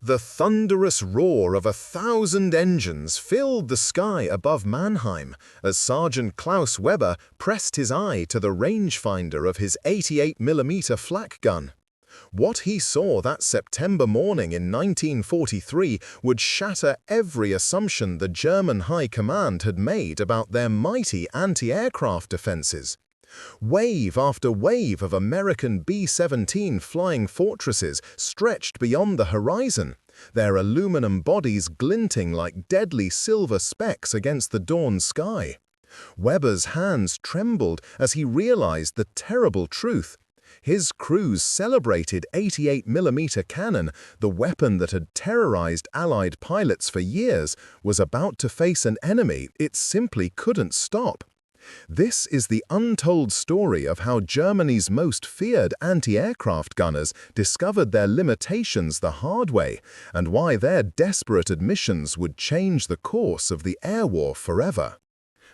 The thunderous roar of 1,000 engines filled the sky above Mannheim as Sergeant Klaus Weber pressed his eye to the rangefinder of his 88mm flak gun. What he saw that September morning in 1943 would shatter every assumption the German High Command had made about their mighty anti-aircraft defenses. Wave after wave of American B-17 flying fortresses stretched beyond the horizon, their aluminum bodies glinting like deadly silver specks against the dawn sky. Weber's hands trembled as he realized the terrible truth. His crew's celebrated 88mm cannon, the weapon that had terrorized Allied pilots for years, was about to face an enemy it simply couldn't stop. This is the untold story of how Germany's most feared anti-aircraft gunners discovered their limitations the hard way, and why their desperate admissions would change the course of the air war forever.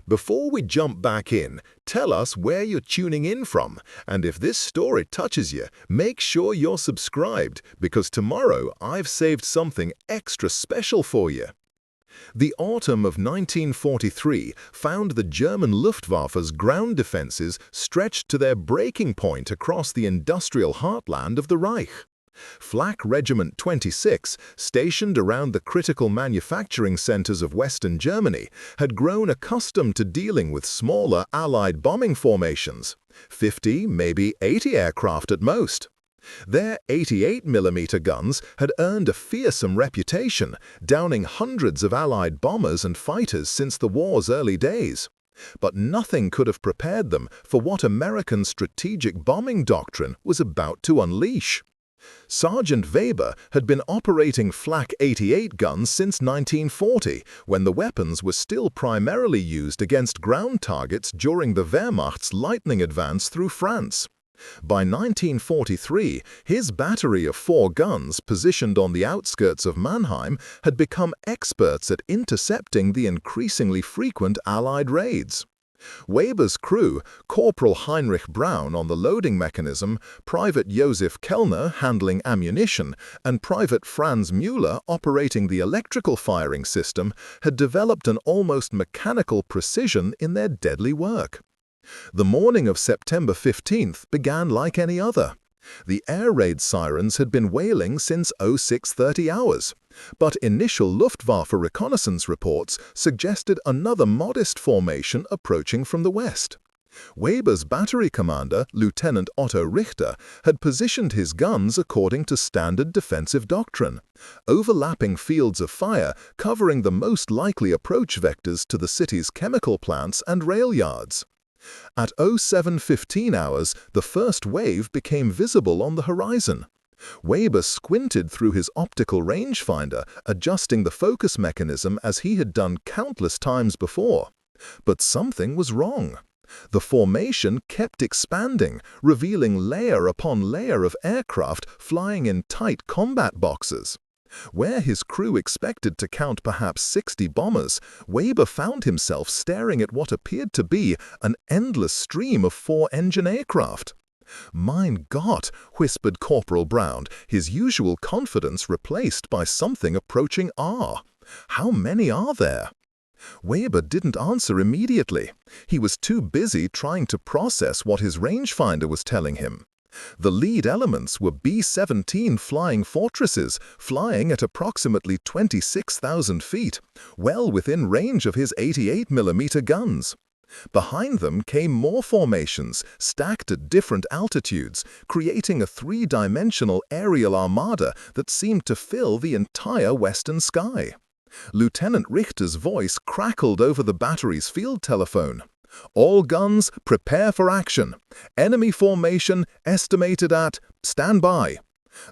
Before we jump back in, tell us where you're tuning in from, and if this story touches you, make sure you're subscribed, because tomorrow I've saved something extra special for you. The autumn of 1943 found the German Luftwaffe's ground defenses stretched to their breaking point across the industrial heartland of the Reich. Flak Regiment 26, stationed around the critical manufacturing centers of Western Germany, had grown accustomed to dealing with smaller Allied bombing formations, 50, maybe 80 aircraft at most. Their 88mm guns had earned a fearsome reputation, downing hundreds of Allied bombers and fighters since the war's early days. But nothing could have prepared them for what American strategic bombing doctrine was about to unleash. Sergeant Weber had been operating Flak 88 guns since 1940, when the weapons were still primarily used against ground targets during the Wehrmacht's lightning advance through France. By 1943, his battery of 4 guns positioned on the outskirts of Mannheim had become experts at intercepting the increasingly frequent Allied raids. Weber's crew, Corporal Heinrich Braun on the loading mechanism, Private Josef Kellner handling ammunition, and Private Franz Müller operating the electrical firing system, had developed an almost mechanical precision in their deadly work. The morning of September 15th began like any other. The air raid sirens had been wailing since 0630 hours, but initial Luftwaffe reconnaissance reports suggested another modest formation approaching from the west. Weber's battery commander, Lieutenant Otto Richter, had positioned his guns according to standard defensive doctrine, overlapping fields of fire covering the most likely approach vectors to the city's chemical plants and rail yards. At 0715 hours, the first wave became visible on the horizon. Weber squinted through his optical rangefinder, adjusting the focus mechanism as he had done countless times before. But something was wrong. The formation kept expanding, revealing layer upon layer of aircraft flying in tight combat boxes. Where his crew expected to count perhaps 60 bombers, Weber found himself staring at what appeared to be an endless stream of 4-engine aircraft. "Mein Gott," whispered Corporal Braun, his usual confidence replaced by something approaching awe. "How many are there?" Weber didn't answer immediately. He was too busy trying to process what his rangefinder was telling him. The lead elements were B-17 flying fortresses, flying at approximately 26,000 feet, well within range of his 88mm guns. Behind them came more formations, stacked at different altitudes, creating a 3-dimensional aerial armada that seemed to fill the entire western sky. Lieutenant Richter's voice crackled over the battery's field telephone. "All guns, prepare for action. Enemy formation estimated at standby."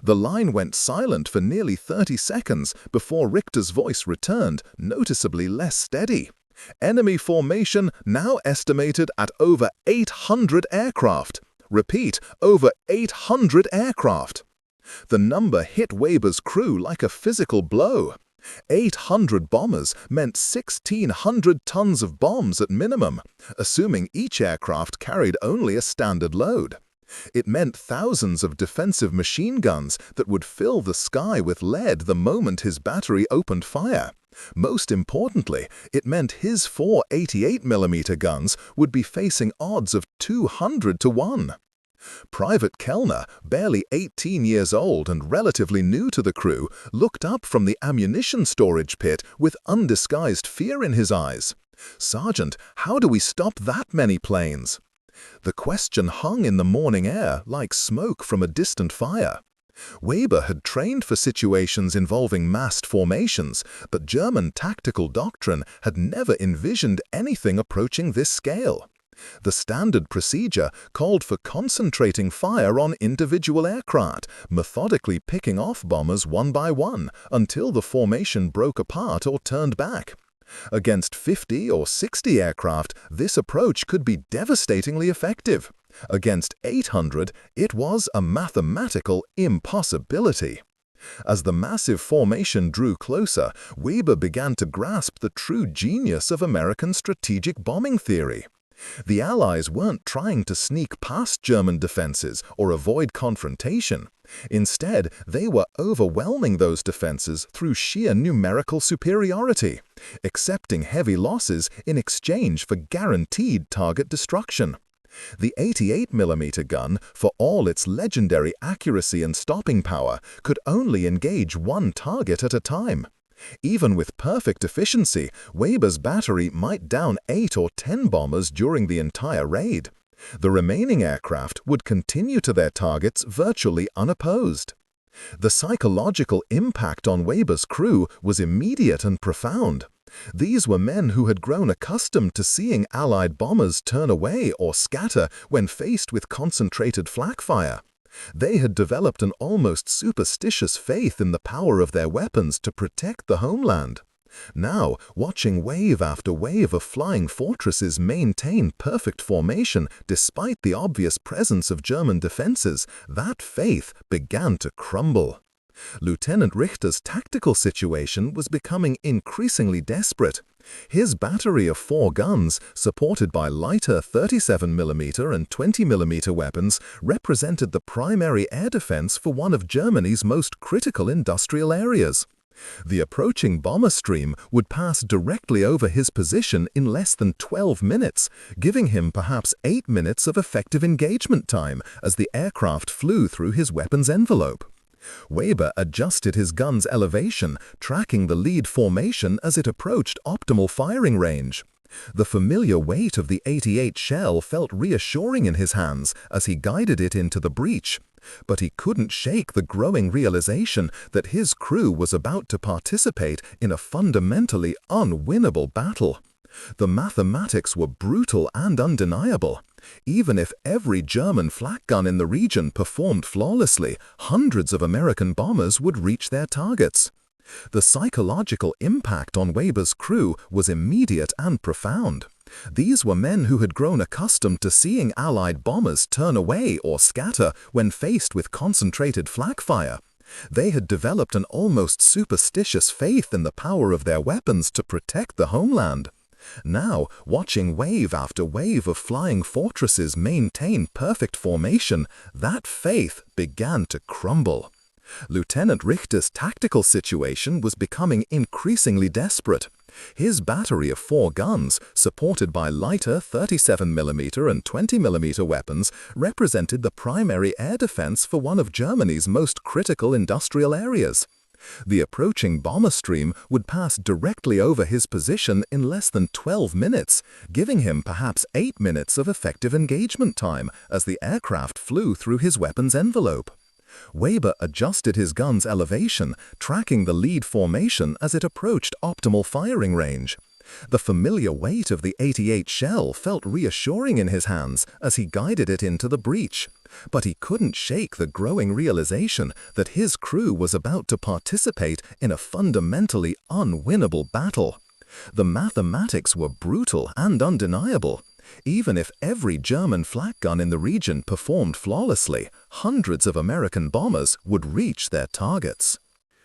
The line went silent for nearly 30 seconds before Richter's voice returned, noticeably less steady. "Enemy formation now estimated at over 800 aircraft. Repeat, over 800 aircraft." The number hit Weber's crew like a physical blow. 800 bombers meant 1,600 tons of bombs at minimum, assuming each aircraft carried only a standard load. It meant thousands of defensive machine guns that would fill the sky with lead the moment his battery opened fire. Most importantly, it meant his 4 88mm guns would be facing odds of 200 to 1. Private Kellner, barely 18 years old and relatively new to the crew, looked up from the ammunition storage pit with undisguised fear in his eyes. "Sergeant, how do we stop that many planes?" The question hung in the morning air like smoke from a distant fire. Weber had trained for situations involving massed formations, but German tactical doctrine had never envisioned anything approaching this scale. The standard procedure called for concentrating fire on individual aircraft, methodically picking off bombers one by one until the formation broke apart or turned back. Against 50 or 60 aircraft, this approach could be devastatingly effective. Against 800, it was a mathematical impossibility. As the massive formation drew closer, Weber began to grasp the true genius of American strategic bombing theory. The Allies weren't trying to sneak past German defenses or avoid confrontation. Instead, they were overwhelming those defenses through sheer numerical superiority, accepting heavy losses in exchange for guaranteed target destruction. The 88mm gun, for all its legendary accuracy and stopping power, could only engage one target at a time. Even with perfect efficiency, Weber's battery might down 8 or 10 bombers during the entire raid. The remaining aircraft would continue to their targets virtually unopposed. The psychological impact on Weber's crew was immediate and profound. These were men who had grown accustomed to seeing Allied bombers turn away or scatter when faced with concentrated flak fire. They had developed an almost superstitious faith in the power of their weapons to protect the homeland. Now, watching wave after wave of flying fortresses maintain perfect formation despite the obvious presence of German defenses, that faith began to crumble. Lieutenant Richter's tactical situation was becoming increasingly desperate. His battery of 4 guns, supported by lighter 37mm and 20mm weapons, represented the primary air defense for one of Germany's most critical industrial areas. The approaching bomber stream would pass directly over his position in less than 12 minutes, giving him perhaps 8 minutes of effective engagement time as the aircraft flew through his weapons envelope. Weber adjusted his gun's elevation, tracking the lead formation as it approached optimal firing range. The familiar weight of the 88 shell felt reassuring in his hands as he guided it into the breach. But he couldn't shake the growing realization that his crew was about to participate in a fundamentally unwinnable battle. The mathematics were brutal and undeniable. Even if every German flak gun in the region performed flawlessly, hundreds of American bombers would reach their targets. The psychological impact on Weber's crew was immediate and profound. These were men who had grown accustomed to seeing Allied bombers turn away or scatter when faced with concentrated flak fire. They had developed an almost superstitious faith in the power of their weapons to protect the homeland. Now, watching wave after wave of flying fortresses maintain perfect formation, that faith began to crumble. Lieutenant Richter's tactical situation was becoming increasingly desperate. His battery of 4 guns, supported by lighter 37mm and 20mm weapons, represented the primary air defense for one of Germany's most critical industrial areas. The approaching bomber stream would pass directly over his position in less than 12 minutes, giving him perhaps 8 minutes of effective engagement time as the aircraft flew through his weapons envelope. Weber adjusted his gun's elevation, tracking the lead formation as it approached optimal firing range. The familiar weight of the 88 shell felt reassuring in his hands as he guided it into the breach. But he couldn't shake the growing realization that his crew was about to participate in a fundamentally unwinnable battle. The mathematics were brutal and undeniable. Even if every German flak gun in the region performed flawlessly, hundreds of American bombers would reach their targets.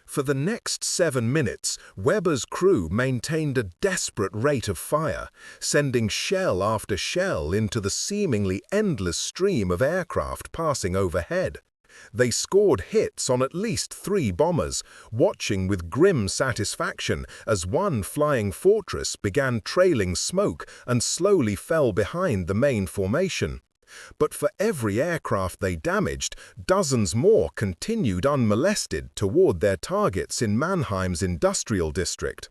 For the next 7 minutes, Weber's crew maintained a desperate rate of fire, sending shell after shell into the seemingly endless stream of aircraft passing overhead. They scored hits on at least 3 bombers, watching with grim satisfaction as one flying fortress began trailing smoke and slowly fell behind the main formation. But for every aircraft they damaged, dozens more continued unmolested toward their targets in Mannheim's industrial district.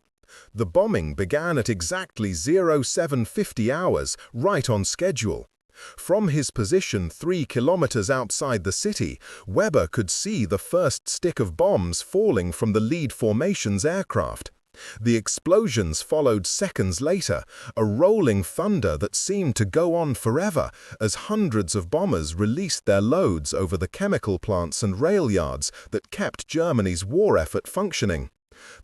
The bombing began at exactly 0750 hours, right on schedule. From his position 3 kilometers outside the city, Weber could see the first stick of bombs falling from the lead formation's aircraft. The explosions followed seconds later, a rolling thunder that seemed to go on forever as hundreds of bombers released their loads over the chemical plants and rail yards that kept Germany's war effort functioning.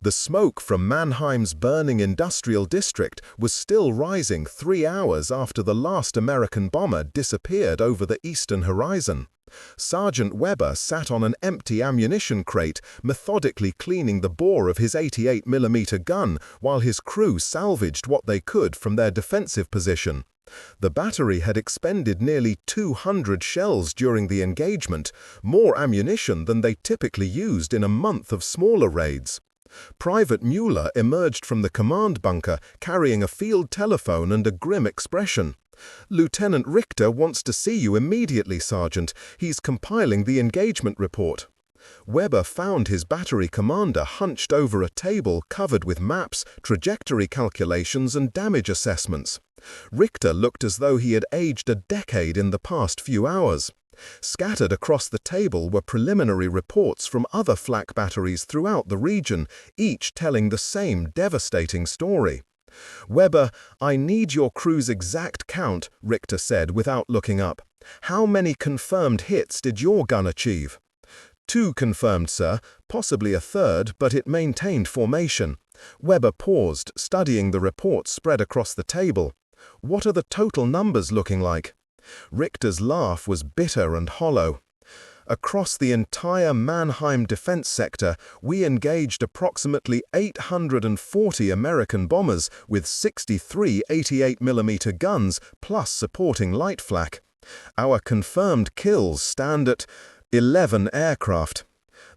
The smoke from Mannheim's burning industrial district was still rising 3 hours after the last American bomber disappeared over the eastern horizon. Sergeant Weber sat on an empty ammunition crate, methodically cleaning the bore of his 88mm gun while his crew salvaged what they could from their defensive position. The battery had expended nearly 200 shells during the engagement, more ammunition than they typically used in a month of smaller raids. Private Mueller emerged from the command bunker carrying a field telephone and a grim expression. "Lieutenant Richter wants to see you immediately, Sergeant. He's compiling the engagement report." Weber found his battery commander hunched over a table covered with maps, trajectory calculations, and damage assessments. Richter looked as though he had aged a decade in the past few hours. Scattered across the table were preliminary reports from other flak batteries throughout the region, each telling the same devastating story. "Weber, I need your crew's exact count," Richter said without looking up. "How many confirmed hits did your gun achieve?" "2 confirmed, sir, possibly a third, but it maintained formation." Weber paused, studying the reports spread across the table. "What are the total numbers looking like?" Richter's laugh was bitter and hollow. "Across the entire Mannheim defense sector, we engaged approximately 840 American bombers with 63 88mm guns plus supporting light flak. Our confirmed kills stand at 11 aircraft.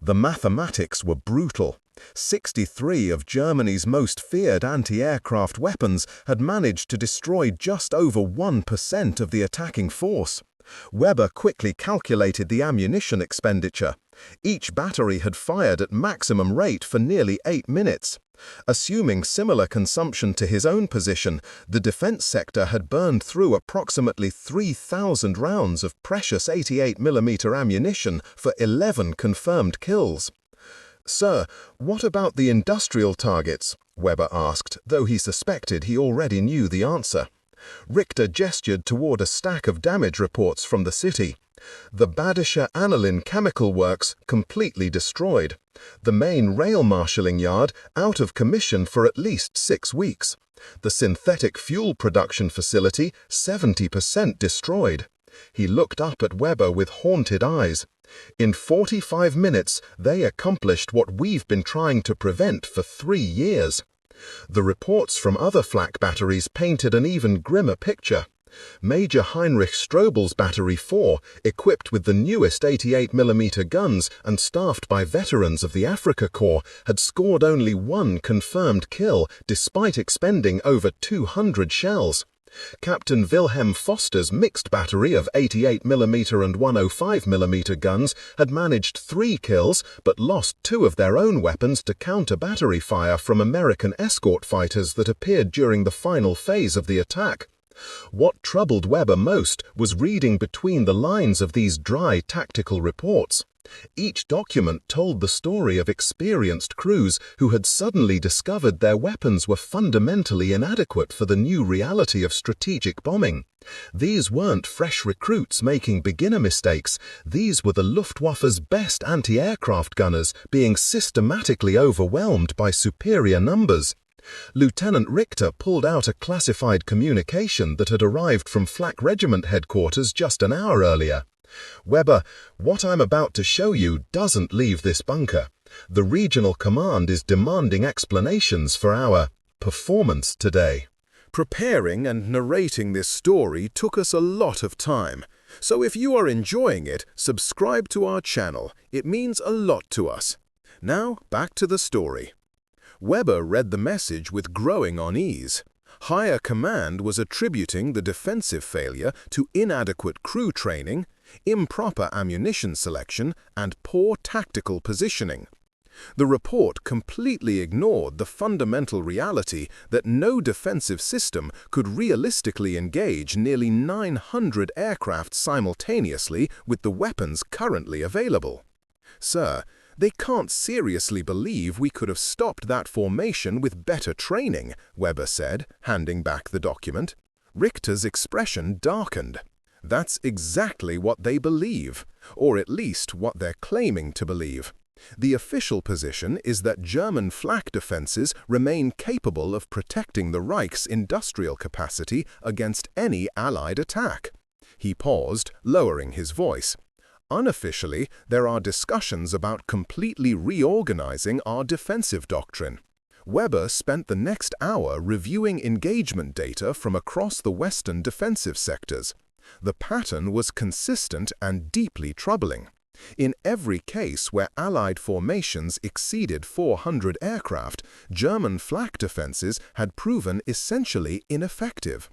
The mathematics were brutal. 63 of Germany's most feared anti-aircraft weapons had managed to destroy just over 1% of the attacking force. Weber quickly calculated the ammunition expenditure. Each battery had fired at maximum rate for nearly 8 minutes. Assuming similar consumption to his own position, the defense sector had burned through approximately 3,000 rounds of precious 88mm ammunition for 11 confirmed kills. "Sir, what about the industrial targets?" Weber asked, though he suspected he already knew the answer. Richter gestured toward a stack of damage reports from the city. "The Badischer Aniline chemical works completely destroyed. The main rail marshalling yard out of commission for at least 6 weeks. The synthetic fuel production facility 70% destroyed." He looked up at Weber with haunted eyes. "In 45 minutes, they accomplished what we've been trying to prevent for 3 years. The reports from other flak batteries painted an even grimmer picture. Major Heinrich Strobel's Battery 4, equipped with the newest 88mm guns and staffed by veterans of the Afrika Korps, had scored only 1 confirmed kill despite expending over 200 shells. Captain Wilhelm Foster's mixed battery of 88mm and 105mm guns had managed 3 kills but lost 2 of their own weapons to counter battery fire from American escort fighters that appeared during the final phase of the attack. What troubled Weber most was reading between the lines of these dry tactical reports. Each document told the story of experienced crews who had suddenly discovered their weapons were fundamentally inadequate for the new reality of strategic bombing. These weren't fresh recruits making beginner mistakes. These were the Luftwaffe's best anti-aircraft gunners being systematically overwhelmed by superior numbers. Lieutenant Richter pulled out a classified communication that had arrived from Flak Regiment headquarters just an hour earlier. "Weber, what I'm about to show you doesn't leave this bunker. The regional command is demanding explanations for our performance today. Preparing and narrating this story took us a lot of time, so if you are enjoying it, subscribe to our channel. It means a lot to us. Now, back to the story. Weber read the message with growing unease. Higher command was attributing the defensive failure to inadequate crew training, improper ammunition selection, and poor tactical positioning. The report completely ignored the fundamental reality that no defensive system could realistically engage nearly 900 aircraft simultaneously with the weapons currently available. Sir, they can't seriously believe we could have stopped that formation with better training, Weber said, handing back the document. Richter's expression darkened. That's exactly what they believe, or at least what they're claiming to believe. The official position is that German flak defenses remain capable of protecting the Reich's industrial capacity against any Allied attack. He paused, lowering his voice. Unofficially, there are discussions about completely reorganizing our defensive doctrine. Weber spent the next hour reviewing engagement data from across the Western defensive sectors. The pattern was consistent and deeply troubling. In every case where Allied formations exceeded 400 aircraft, German flak defenses had proven essentially ineffective.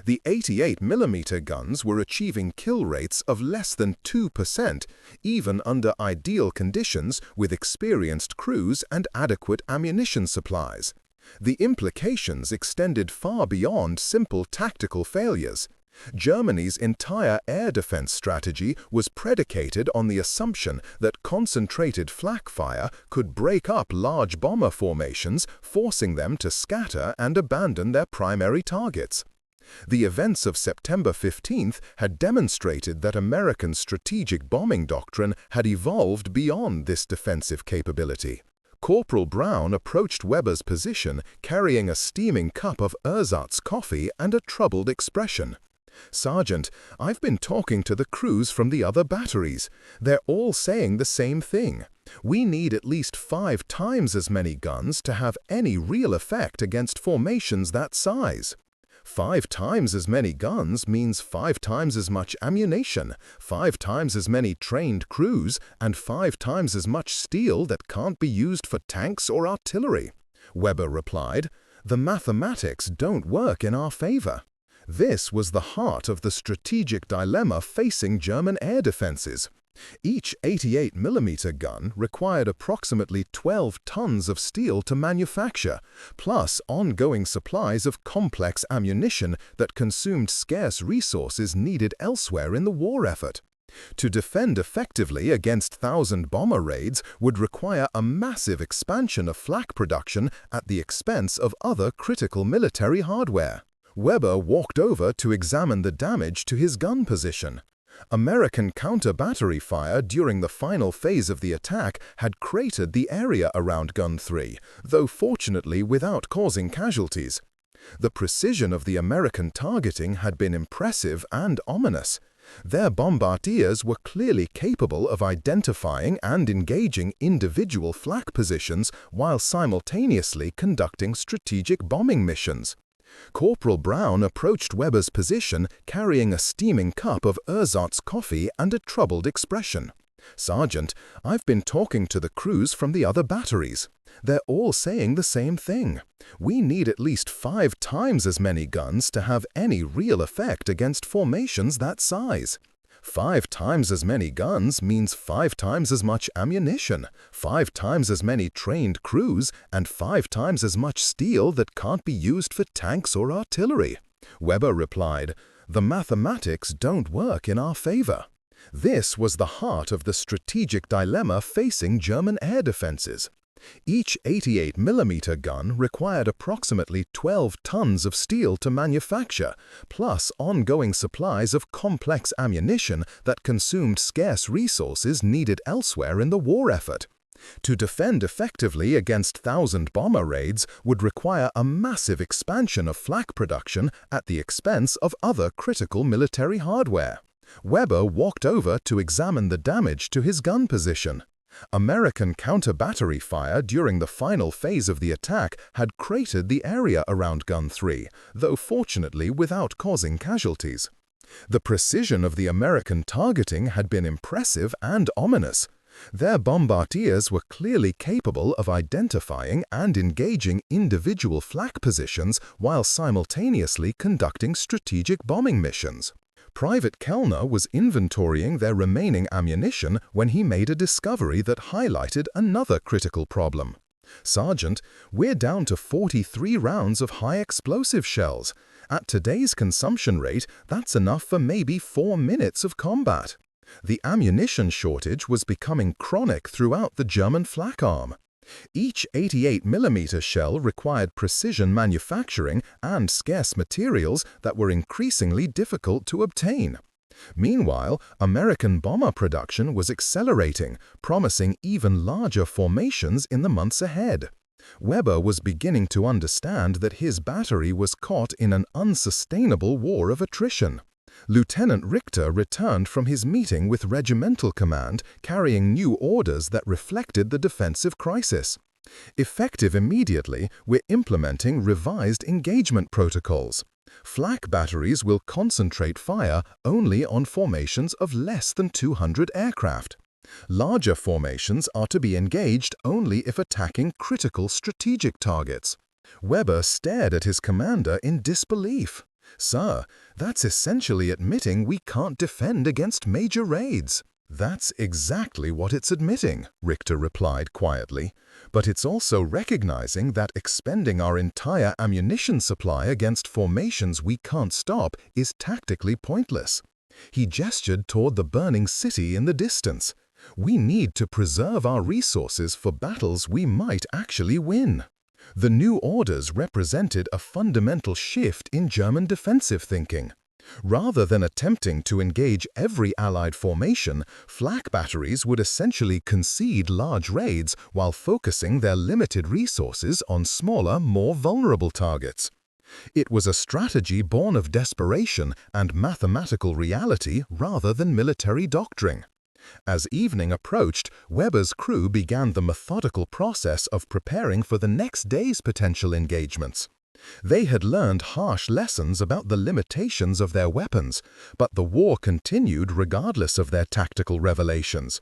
The 88mm guns were achieving kill rates of less than 2%, even under ideal conditions with experienced crews and adequate ammunition supplies. The implications extended far beyond simple tactical failures. Germany's entire air defense strategy was predicated on the assumption that concentrated flak fire could break up large bomber formations, forcing them to scatter and abandon their primary targets. The events of September 15th had demonstrated that American strategic bombing doctrine had evolved beyond this defensive capability. Corporal Brown approached Weber's position carrying a steaming cup of ersatz coffee and a troubled expression. "Sergeant, I've been talking to the crews from the other batteries. They're all saying the same thing. We need at least 5 times as many guns to have any real effect against formations that size." 5 times as many guns means 5 times as much ammunition, 5 times as many trained crews, and 5 times as much steel that can't be used for tanks or artillery. Weber replied, "The mathematics don't work in our favor." This was the heart of the strategic dilemma facing German air defenses. Each 88mm gun required approximately 12 tons of steel to manufacture, plus ongoing supplies of complex ammunition that consumed scarce resources needed elsewhere in the war effort. To defend effectively against 1,000 bomber raids would require a massive expansion of flak production at the expense of other critical military hardware. Weber walked over to examine the damage to his gun position. American counter-battery fire during the final phase of the attack had cratered the area around Gun 3, though fortunately without causing casualties. The precision of the American targeting had been impressive and ominous. Their bombardiers were clearly capable of identifying and engaging individual flak positions while simultaneously conducting strategic bombing missions. Corporal Brown approached Weber's position carrying a steaming cup of ersatz coffee and a troubled expression. "Sergeant, I've been talking to the crews from the other batteries. They're all saying the same thing. We need at least 5 times as many guns to have any real effect against formations that size. 5 times as many guns means 5 times as much ammunition, 5 times as many trained crews, and 5 times as much steel that can't be used for tanks or artillery." Weber replied, "The mathematics don't work in our favor." This was the heart of the strategic dilemma facing German air defenses. Each 88mm gun required approximately 12 tons of steel to manufacture, plus ongoing supplies of complex ammunition that consumed scarce resources needed elsewhere in the war effort. To defend effectively against 1,000 bomber raids would require a massive expansion of flak production at the expense of other critical military hardware. Weber walked over to examine the damage to his gun position. American counter-battery fire during the final phase of the attack had cratered the area around Gun 3, though fortunately without causing casualties. The precision of the American targeting had been impressive and ominous. Their bombardiers were clearly capable of identifying and engaging individual flak positions while simultaneously conducting strategic bombing missions. Private Kellner was inventorying their remaining ammunition when he made a discovery that highlighted another critical problem. "Sergeant, we're down to 43 rounds of high-explosive shells. At today's consumption rate, that's enough for maybe 4 minutes of combat." The ammunition shortage was becoming chronic throughout the German flak arm. Each 88mm shell required precision manufacturing and scarce materials that were increasingly difficult to obtain. Meanwhile, American bomber production was accelerating, promising even larger formations in the months ahead. Weber was beginning to understand that his battery was caught in an unsustainable war of attrition. Lieutenant Richter returned from his meeting with regimental command, carrying new orders that reflected the defensive crisis. Effective immediately, we're implementing revised engagement protocols. Flak batteries will concentrate fire only on formations of less than 200 aircraft. Larger formations are to be engaged only if attacking critical strategic targets. Weber stared at his commander in disbelief. "Sir, that's essentially admitting we can't defend against major raids." "That's exactly what it's admitting," Richter replied quietly. "But it's also recognizing that expending our entire ammunition supply against formations we can't stop is tactically pointless." He gestured toward the burning city in the distance. "We need to preserve our resources for battles we might actually win." The new orders represented a fundamental shift in German defensive thinking. Rather than attempting to engage every Allied formation, flak batteries would essentially concede large raids while focusing their limited resources on smaller, more vulnerable targets. It was a strategy born of desperation and mathematical reality rather than military doctrine. As evening approached, Weber's crew began the methodical process of preparing for the next day's potential engagements. They had learned harsh lessons about the limitations of their weapons, but the war continued regardless of their tactical revelations.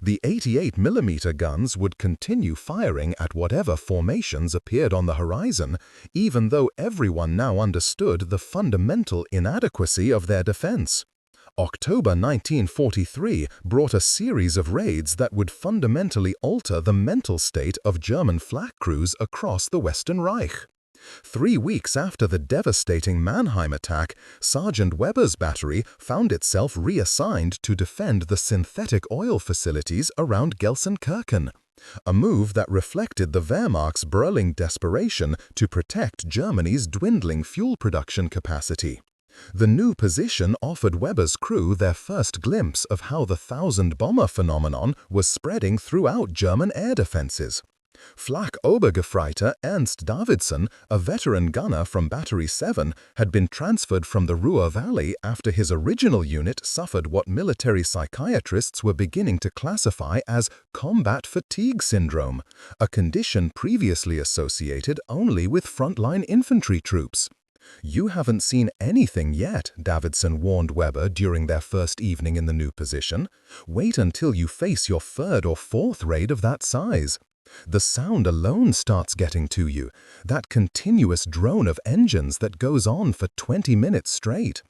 The 88mm guns would continue firing at whatever formations appeared on the horizon, even though everyone now understood the fundamental inadequacy of their defense. October 1943 brought a series of raids that would fundamentally alter the mental state of German flak crews across the Western Reich. 3 weeks after the devastating Mannheim attack, Sergeant Weber's battery found itself reassigned to defend the synthetic oil facilities around Gelsenkirchen, a move that reflected the Wehrmacht's burning desperation to protect Germany's dwindling fuel production capacity. The new position offered Weber's crew their first glimpse of how the thousand-bomber phenomenon was spreading throughout German air defenses. Flak Obergefreiter Ernst Davidson, a veteran gunner from Battery 7, had been transferred from the Ruhr Valley after his original unit suffered what military psychiatrists were beginning to classify as combat fatigue syndrome, a condition previously associated only with frontline infantry troops. "You haven't seen anything yet," Davidson warned Weber during their first evening in the new position. "Wait until you face your third or fourth raid of that size. The sound alone starts getting to you, that continuous drone of engines that goes on for 20 minutes straight.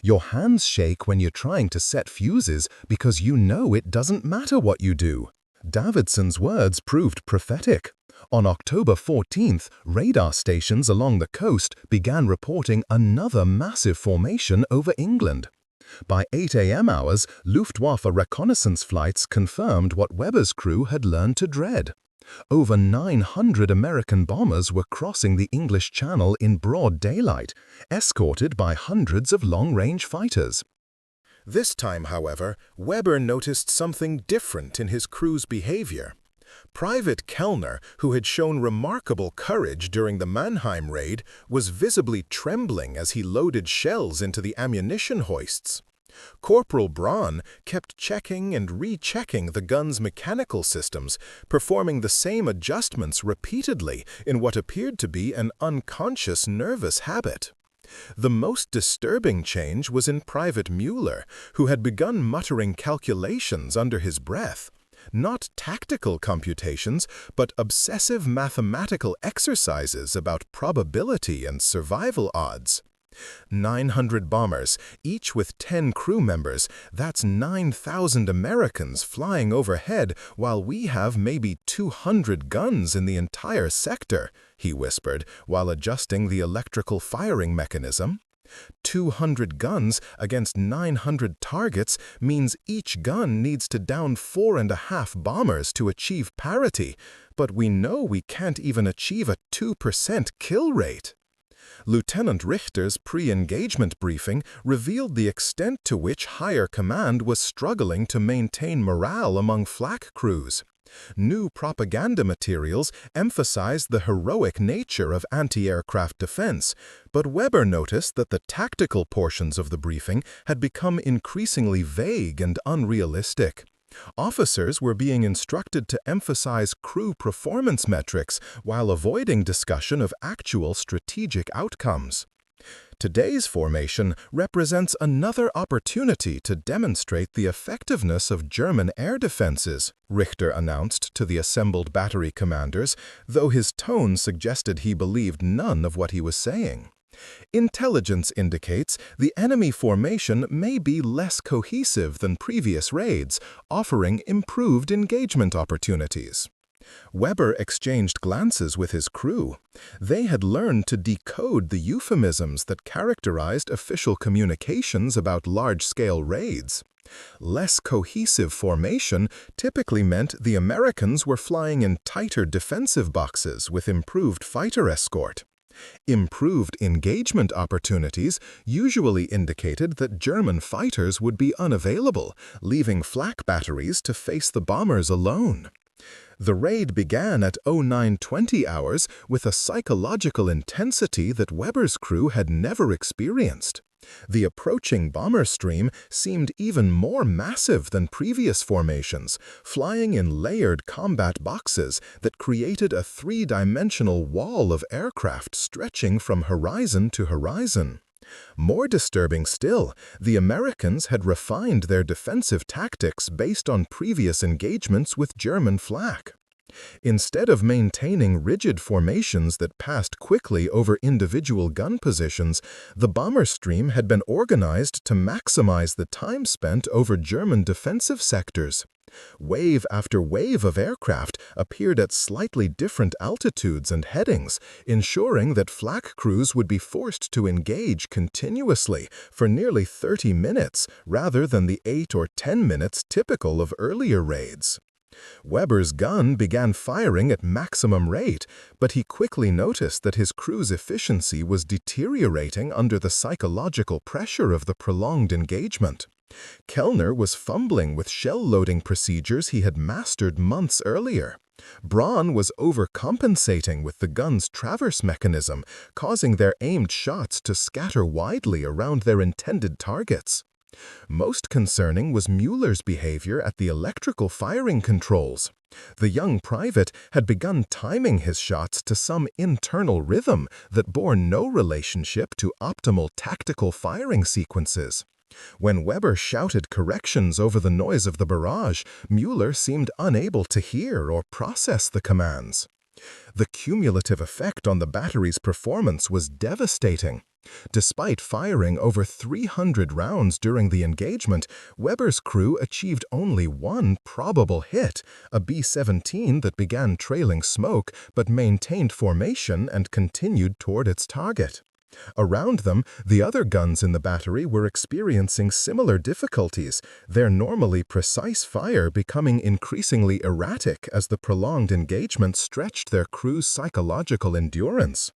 Your hands shake when you're trying to set fuses because you know it doesn't matter what you do." Davidson's words proved prophetic. On October 14th, radar stations along the coast began reporting another massive formation over England. By 8 a.m. hours, Luftwaffe reconnaissance flights confirmed what Weber's crew had learned to dread. Over 900 American bombers were crossing the English Channel in broad daylight, escorted by hundreds of long-range fighters. This time, however, Weber noticed something different in his crew's behavior. Private Kellner, who had shown remarkable courage during the Mannheim raid, was visibly trembling as he loaded shells into the ammunition hoists. Corporal Braun kept checking and rechecking the gun's mechanical systems, performing the same adjustments repeatedly in what appeared to be an unconscious nervous habit. The most disturbing change was in Private Mueller, who had begun muttering calculations under his breath. Not tactical computations, but obsessive mathematical exercises about probability and survival odds. 900 bombers, each with 10 crew members, that's 9,000 Americans flying overhead while we have maybe 200 guns in the entire sector, he whispered while adjusting the electrical firing mechanism. 200 guns against 900 targets means each gun needs to down 4.5 bombers to achieve parity, but we know we can't even achieve a 2% kill rate. Lieutenant Richter's pre-engagement briefing revealed the extent to which higher command was struggling to maintain morale among flak crews. New propaganda materials emphasized the heroic nature of anti-aircraft defense, but Weber noticed that the tactical portions of the briefing had become increasingly vague and unrealistic. Officers were being instructed to emphasize crew performance metrics while avoiding discussion of actual strategic outcomes. Today's formation represents another opportunity to demonstrate the effectiveness of German air defenses, Richter announced to the assembled battery commanders, though his tone suggested he believed none of what he was saying. Intelligence indicates the enemy formation may be less cohesive than previous raids, offering improved engagement opportunities. Weber exchanged glances with his crew. They had learned to decode the euphemisms that characterized official communications about large-scale raids. Less cohesive formation typically meant the Americans were flying in tighter defensive boxes with improved fighter escort. Improved engagement opportunities usually indicated that German fighters would be unavailable, leaving flak batteries to face the bombers alone. The raid began at 0920 hours with a psychological intensity that Weber's crew had never experienced. The approaching bomber stream seemed even more massive than previous formations, flying in layered combat boxes that created a three-dimensional wall of aircraft stretching from horizon to horizon. More disturbing still, the Americans had refined their defensive tactics based on previous engagements with German flak. Instead of maintaining rigid formations that passed quickly over individual gun positions, the bomber stream had been organized to maximize the time spent over German defensive sectors. Wave after wave of aircraft appeared at slightly different altitudes and headings, ensuring that flak crews would be forced to engage continuously for nearly 30 minutes rather than the 8 or 10 minutes typical of earlier raids. Weber's gun began firing at maximum rate, but he quickly noticed that his crew's efficiency was deteriorating under the psychological pressure of the prolonged engagement. Kellner was fumbling with shell-loading procedures he had mastered months earlier. Braun was overcompensating with the gun's traverse mechanism, causing their aimed shots to scatter widely around their intended targets. Most concerning was Mueller's behavior at the electrical firing controls. The young private had begun timing his shots to some internal rhythm that bore no relationship to optimal tactical firing sequences. When Weber shouted corrections over the noise of the barrage, Mueller seemed unable to hear or process the commands. The cumulative effect on the battery's performance was devastating. Despite firing over 300 rounds during the engagement, Weber's crew achieved only one probable hit, a B-17 that began trailing smoke but maintained formation and continued toward its target. Around them, the other guns in the battery were experiencing similar difficulties, their normally precise fire becoming increasingly erratic as the prolonged engagement stretched their crew's psychological endurance.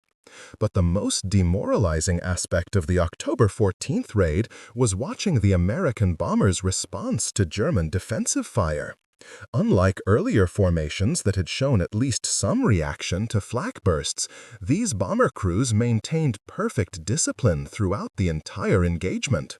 But the most demoralizing aspect of the October 14th raid was watching the American bombers' response to German defensive fire. Unlike earlier formations that had shown at least some reaction to flak bursts, these bomber crews maintained perfect discipline throughout the entire engagement.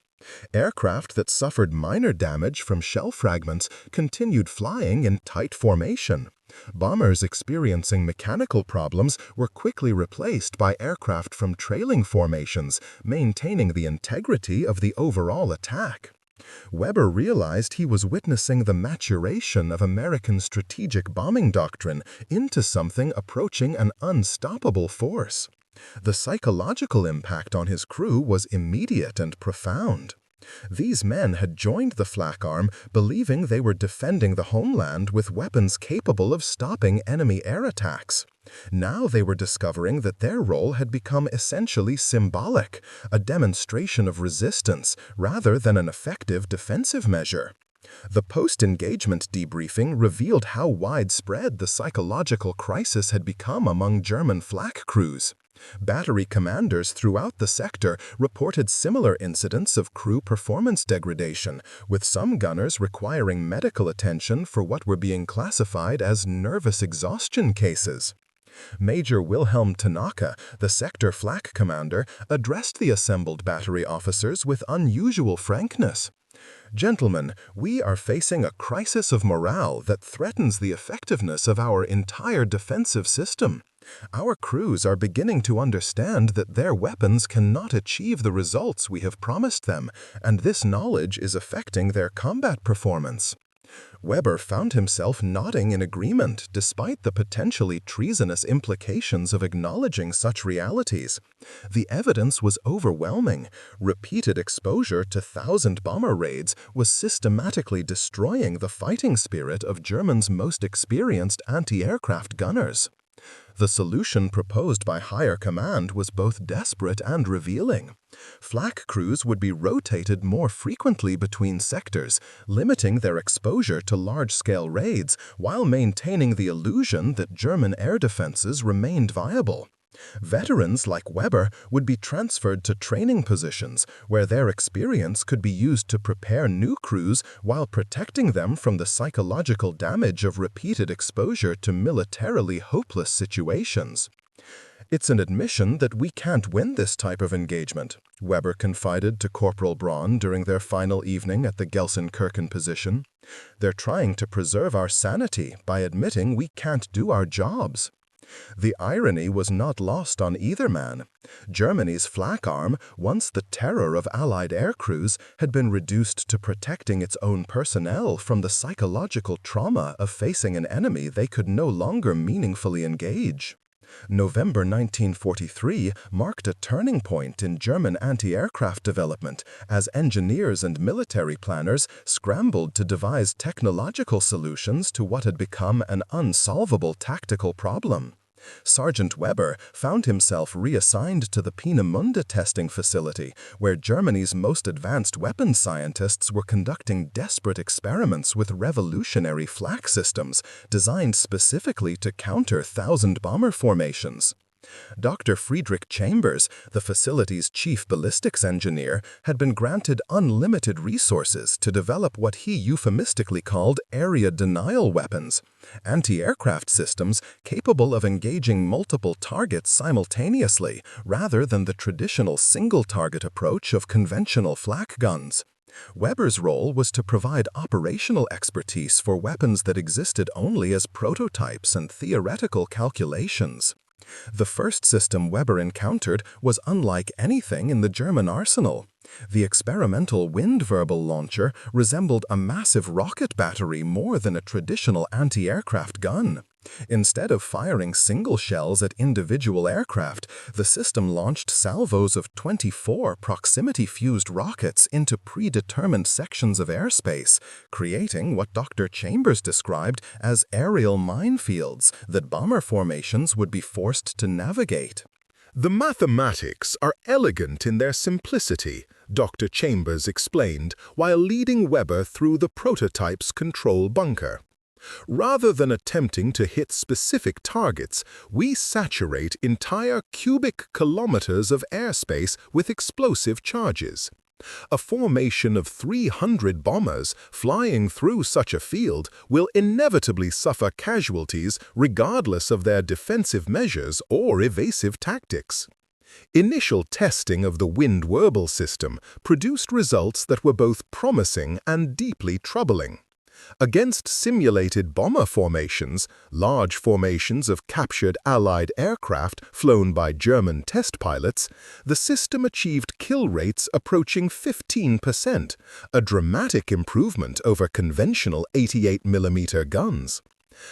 Aircraft that suffered minor damage from shell fragments continued flying in tight formation. Bombers experiencing mechanical problems were quickly replaced by aircraft from trailing formations, maintaining the integrity of the overall attack. Weber realized he was witnessing the maturation of American strategic bombing doctrine into something approaching an unstoppable force. The psychological impact on his crew was immediate and profound. These men had joined the flak arm believing they were defending the homeland with weapons capable of stopping enemy air attacks. Now they were discovering that their role had become essentially symbolic, a demonstration of resistance rather than an effective defensive measure. The post-engagement debriefing revealed how widespread the psychological crisis had become among German flak crews. Battery commanders throughout the sector reported similar incidents of crew performance degradation, with some gunners requiring medical attention for what were being classified as nervous exhaustion cases. Major Wilhelm Tanaka, the sector flak commander, addressed the assembled battery officers with unusual frankness. "Gentlemen, we are facing a crisis of morale that threatens the effectiveness of our entire defensive system. Our crews are beginning to understand that their weapons cannot achieve the results we have promised them, and this knowledge is affecting their combat performance." Weber found himself nodding in agreement despite the potentially treasonous implications of acknowledging such realities. The evidence was overwhelming. Repeated exposure to thousand-bomber raids was systematically destroying the fighting spirit of Germany's most experienced anti-aircraft gunners. The solution proposed by higher command was both desperate and revealing. Flak crews would be rotated more frequently between sectors, limiting their exposure to large-scale raids while maintaining the illusion that German air defenses remained viable. Veterans like Weber would be transferred to training positions where their experience could be used to prepare new crews while protecting them from the psychological damage of repeated exposure to militarily hopeless situations. "It's an admission that we can't win this type of engagement," Weber confided to Corporal Braun during their final evening at the Gelsenkirchen position. "They're trying to preserve our sanity by admitting we can't do our jobs." The irony was not lost on either man. Germany's flak arm, once the terror of Allied air crews, had been reduced to protecting its own personnel from the psychological trauma of facing an enemy they could no longer meaningfully engage. November 1943 marked a turning point in German anti-aircraft development as engineers and military planners scrambled to devise technological solutions to what had become an unsolvable tactical problem. Sergeant Weber found himself reassigned to the Peenemünde testing facility, where Germany's most advanced weapons scientists were conducting desperate experiments with revolutionary flak systems designed specifically to counter thousand-bomber formations. Dr. Friedrich Chambers, the facility's chief ballistics engineer, had been granted unlimited resources to develop what he euphemistically called area denial weapons, anti-aircraft systems capable of engaging multiple targets simultaneously rather than the traditional single-target approach of conventional flak guns. Weber's role was to provide operational expertise for weapons that existed only as prototypes and theoretical calculations. The first system Weber encountered was unlike anything in the German arsenal. The experimental wind-verbal launcher resembled a massive rocket battery more than a traditional anti-aircraft gun. Instead of firing single shells at individual aircraft, the system launched salvos of 24 proximity-fused rockets into predetermined sections of airspace, creating what Dr. Chambers described as aerial minefields that bomber formations would be forced to navigate. The mathematics are elegant in their simplicity, Dr. Chambers explained while leading Weber through the prototype's control bunker. Rather than attempting to hit specific targets, we saturate entire cubic kilometers of airspace with explosive charges. A formation of 300 bombers flying through such a field will inevitably suffer casualties regardless of their defensive measures or evasive tactics. Initial testing of the wind-Werbel system produced results that were both promising and deeply troubling. Against simulated bomber formations, large formations of captured Allied aircraft flown by German test pilots, the system achieved kill rates approaching 15%, a dramatic improvement over conventional 88mm guns.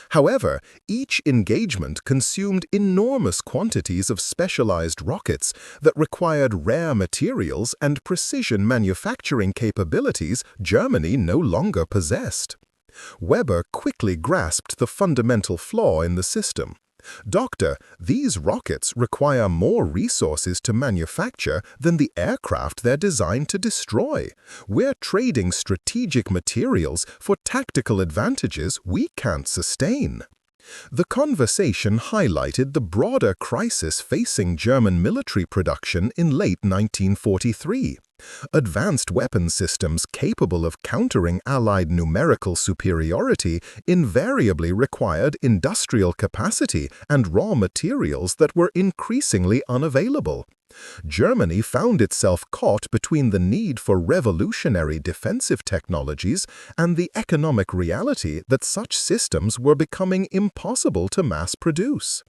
However, each engagement consumed enormous quantities of specialized rockets that required rare materials and precision manufacturing capabilities Germany no longer possessed. Weber quickly grasped the fundamental flaw in the system. "Doctor, these rockets require more resources to manufacture than the aircraft they're designed to destroy. We're trading strategic materials for tactical advantages we can't sustain." The conversation highlighted the broader crisis facing German military production in late 1943. Advanced weapon systems capable of countering Allied numerical superiority invariably required industrial capacity and raw materials that were increasingly unavailable. Germany found itself caught between the need for revolutionary defensive technologies and the economic reality that such systems were becoming impossible to mass produce.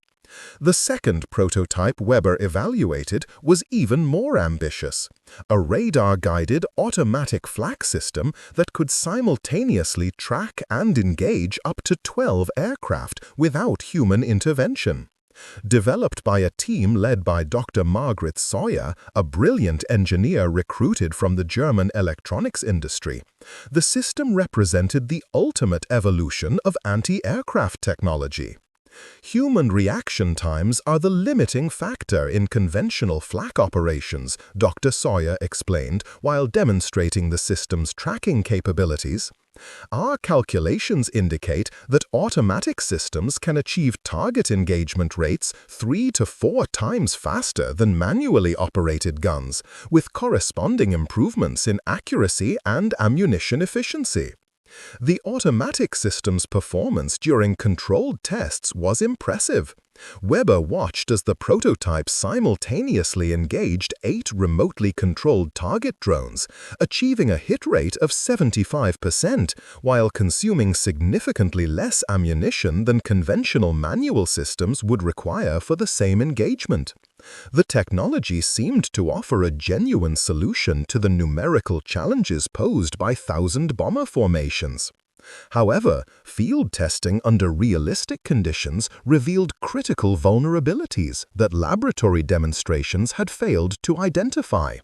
The second prototype Weber evaluated was even more ambitious: a radar-guided automatic flak system that could simultaneously track and engage up to 12 aircraft without human intervention. Developed by a team led by Dr. Margret Sawyer, a brilliant engineer recruited from the German electronics industry, the system represented the ultimate evolution of anti-aircraft technology. Human reaction times are the limiting factor in conventional flak operations, Dr. Sawyer explained while demonstrating the system's tracking capabilities. "Our calculations indicate that automatic systems can achieve target engagement rates 3 to 4 times faster than manually operated guns, with corresponding improvements in accuracy and ammunition efficiency." The automatic system's performance during controlled tests was impressive. Weber watched as the prototype simultaneously engaged 8 remotely controlled target drones, achieving a hit rate of 75% while consuming significantly less ammunition than conventional manual systems would require for the same engagement. The technology seemed to offer a genuine solution to the numerical challenges posed by thousand bomber formations. However, field testing under realistic conditions revealed critical vulnerabilities that laboratory demonstrations had failed to identify.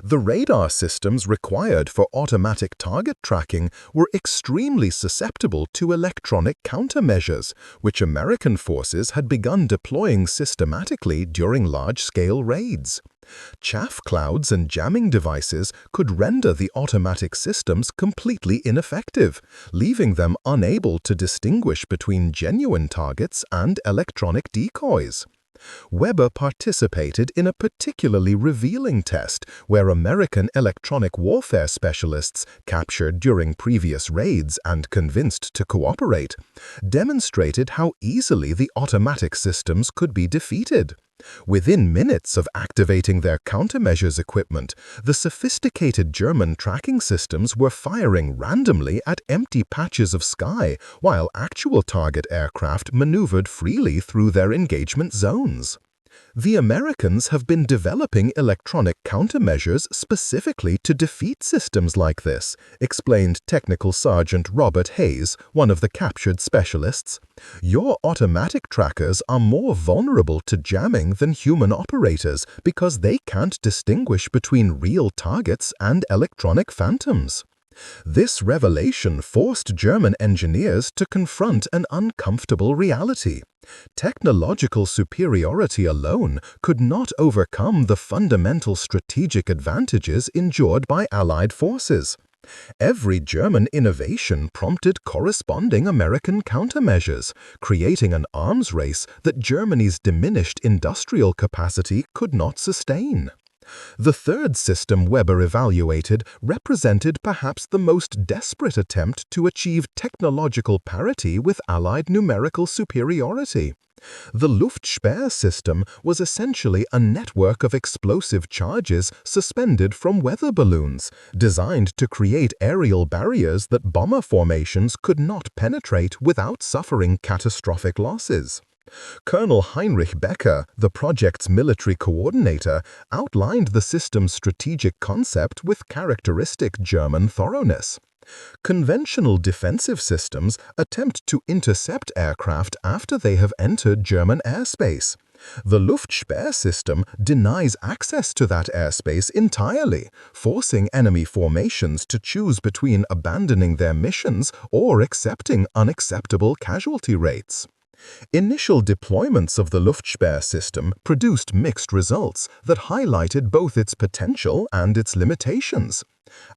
The radar systems required for automatic target tracking were extremely susceptible to electronic countermeasures, which American forces had begun deploying systematically during large-scale raids. Chaff clouds and jamming devices could render the automatic systems completely ineffective, leaving them unable to distinguish between genuine targets and electronic decoys. Weber participated in a particularly revealing test where American electronic warfare specialists, captured during previous raids and convinced to cooperate, demonstrated how easily the automatic systems could be defeated. Within minutes of activating their countermeasures equipment, the sophisticated German tracking systems were firing randomly at empty patches of sky, while actual target aircraft maneuvered freely through their engagement zones. The Americans have been developing electronic countermeasures specifically to defeat systems like this, explained Technical Sergeant Robert Hayes, one of the captured specialists. "Your automatic trackers are more vulnerable to jamming than human operators because they can't distinguish between real targets and electronic phantoms." This revelation forced German engineers to confront an uncomfortable reality. Technological superiority alone could not overcome the fundamental strategic advantages enjoyed by Allied forces. Every German innovation prompted corresponding American countermeasures, creating an arms race that Germany's diminished industrial capacity could not sustain. The third system Weber evaluated represented perhaps the most desperate attempt to achieve technological parity with Allied numerical superiority. The Luftsperr system was essentially a network of explosive charges suspended from weather balloons, designed to create aerial barriers that bomber formations could not penetrate without suffering catastrophic losses. Colonel Heinrich Becker, the project's military coordinator, outlined the system's strategic concept with characteristic German thoroughness. Conventional defensive systems attempt to intercept aircraft after they have entered German airspace. The Luftsperr system denies access to that airspace entirely, forcing enemy formations to choose between abandoning their missions or accepting unacceptable casualty rates. Initial deployments of the Luftsperr system produced mixed results that highlighted both its potential and its limitations.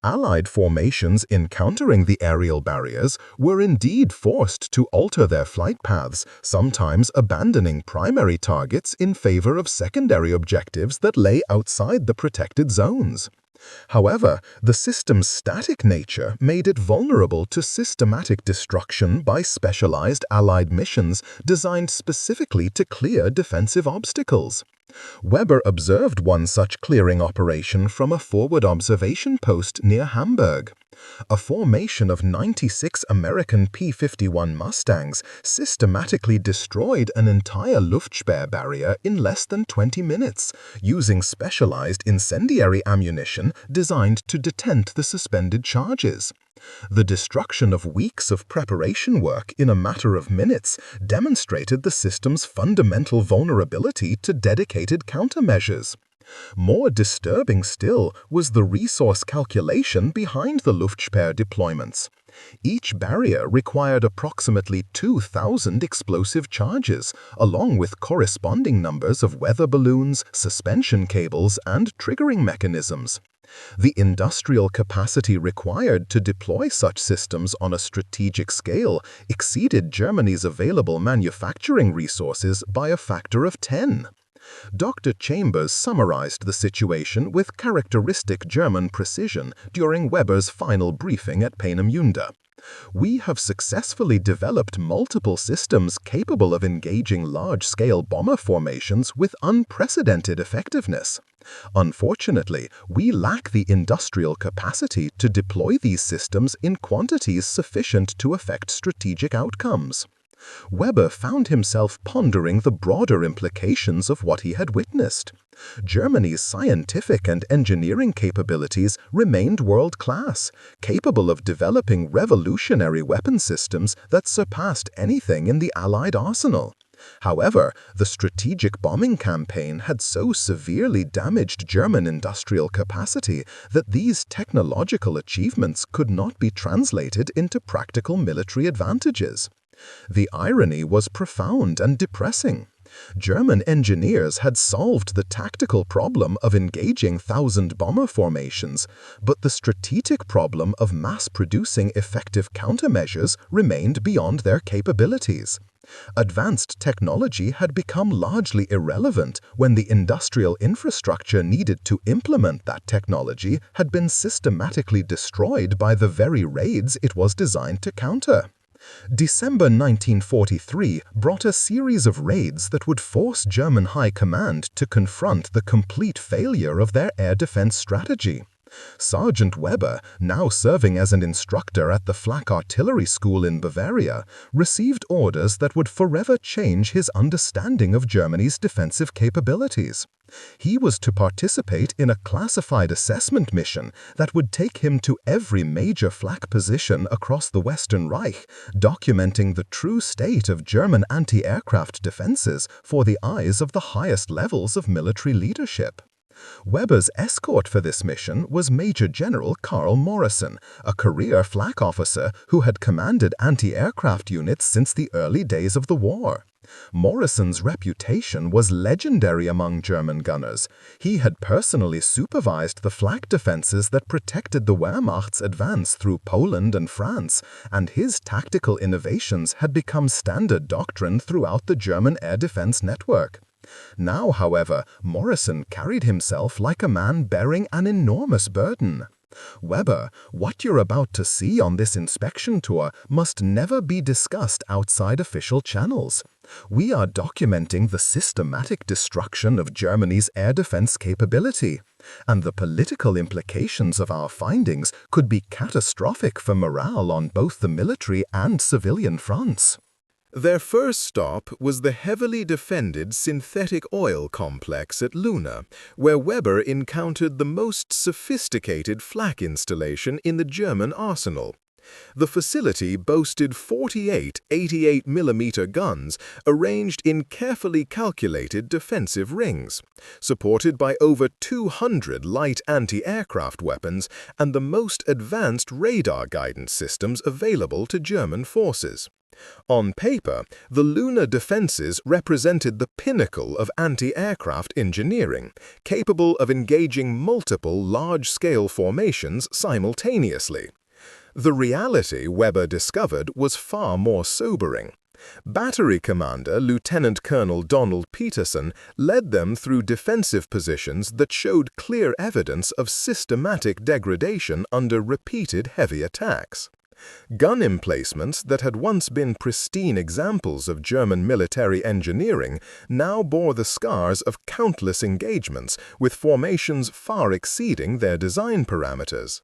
Allied formations encountering the aerial barriers were indeed forced to alter their flight paths, sometimes abandoning primary targets in favor of secondary objectives that lay outside the protected zones. However, the system's static nature made it vulnerable to systematic destruction by specialized Allied missions designed specifically to clear defensive obstacles. Weber observed one such clearing operation from a forward observation post near Hamburg. A formation of 96 American P-51 Mustangs systematically destroyed an entire Luftsperr barrier in less than 20 minutes, using specialized incendiary ammunition designed to detent the suspended charges. The destruction of weeks of preparation work in a matter of minutes demonstrated the system's fundamental vulnerability to dedicated countermeasures. More disturbing still was the resource calculation behind the Luftsperr deployments. Each barrier required approximately 2,000 explosive charges, along with corresponding numbers of weather balloons, suspension cables, and triggering mechanisms. The industrial capacity required to deploy such systems on a strategic scale exceeded Germany's available manufacturing resources by a factor of 10. Dr. Chambers summarized the situation with characteristic German precision during Weber's final briefing at Peenemünde. "We have successfully developed multiple systems capable of engaging large-scale bomber formations with unprecedented effectiveness. Unfortunately, we lack the industrial capacity to deploy these systems in quantities sufficient to affect strategic outcomes." Weber found himself pondering the broader implications of what he had witnessed. Germany's scientific and engineering capabilities remained world-class, capable of developing revolutionary weapon systems that surpassed anything in the Allied arsenal. However, the strategic bombing campaign had so severely damaged German industrial capacity that these technological achievements could not be translated into practical military advantages. The irony was profound and depressing. German engineers had solved the tactical problem of engaging 1,000 bomber formations, but the strategic problem of mass-producing effective countermeasures remained beyond their capabilities. Advanced technology had become largely irrelevant when the industrial infrastructure needed to implement that technology had been systematically destroyed by the very raids it was designed to counter. December 1943 brought a series of raids that would force German High Command to confront the complete failure of their air defense strategy. Sergeant Weber, now serving as an instructor at the Flak Artillery School in Bavaria, received orders that would forever change his understanding of Germany's defensive capabilities. He was to participate in a classified assessment mission that would take him to every major flak position across the Western Reich, documenting the true state of German anti-aircraft defenses for the eyes of the highest levels of military leadership. Weber's escort for this mission was Major General Carl Morrison, a career flak officer who had commanded anti-aircraft units since the early days of the war. Morrison's reputation was legendary among German gunners. He had personally supervised the flak defenses that protected the Wehrmacht's advance through Poland and France, and his tactical innovations had become standard doctrine throughout the German air defense network. Now, however, Morrison carried himself like a man bearing an enormous burden. Weber, what you're about to see on this inspection tour must never be discussed outside official channels. We are documenting the systematic destruction of Germany's air defense capability, and the political implications of our findings could be catastrophic for morale on both the military and civilian fronts. Their first stop was the heavily defended synthetic oil complex at Luna, where Weber encountered the most sophisticated flak installation in the German arsenal. The facility boasted 48 88mm guns arranged in carefully calculated defensive rings, supported by over 200 light anti-aircraft weapons and the most advanced radar guidance systems available to German forces. On paper, the Luna defenses represented the pinnacle of anti-aircraft engineering, capable of engaging multiple large-scale formations simultaneously. The reality Weber discovered was far more sobering. Battery Commander Lieutenant Colonel Donald Peterson led them through defensive positions that showed clear evidence of systematic degradation under repeated heavy attacks. Gun emplacements that had once been pristine examples of German military engineering now bore the scars of countless engagements with formations far exceeding their design parameters.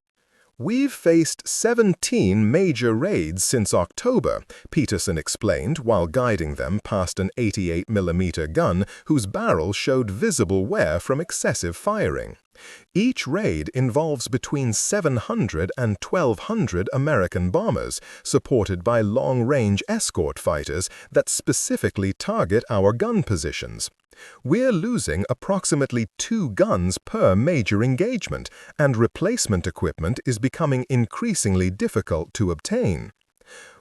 "We've faced 17 major raids since October," Peterson explained while guiding them past an 88mm gun whose barrel showed visible wear from excessive firing. Each raid involves between 700 and 1,200 American bombers, supported by long-range escort fighters that specifically target our gun positions. We're losing approximately 2 guns per major engagement, and replacement equipment is becoming increasingly difficult to obtain.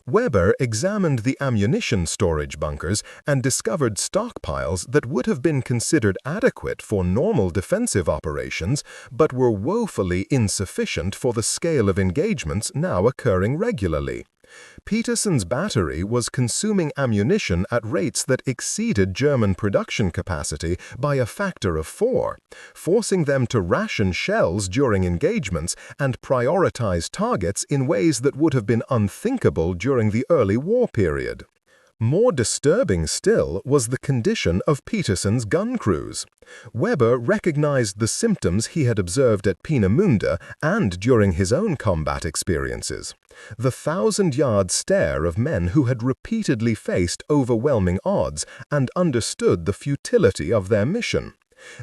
Weber examined the ammunition storage bunkers and discovered stockpiles that would have been considered adequate for normal defensive operations, but were woefully insufficient for the scale of engagements now occurring regularly. Peterson's battery was consuming ammunition at rates that exceeded German production capacity by a factor of 4, forcing them to ration shells during engagements and prioritize targets in ways that would have been unthinkable during the early war period. More disturbing still was the condition of Peterson's gun crews. Weber recognized the symptoms he had observed at Peenemünde and during his own combat experiences. The 1,000-yard stare of men who had repeatedly faced overwhelming odds and understood the futility of their mission.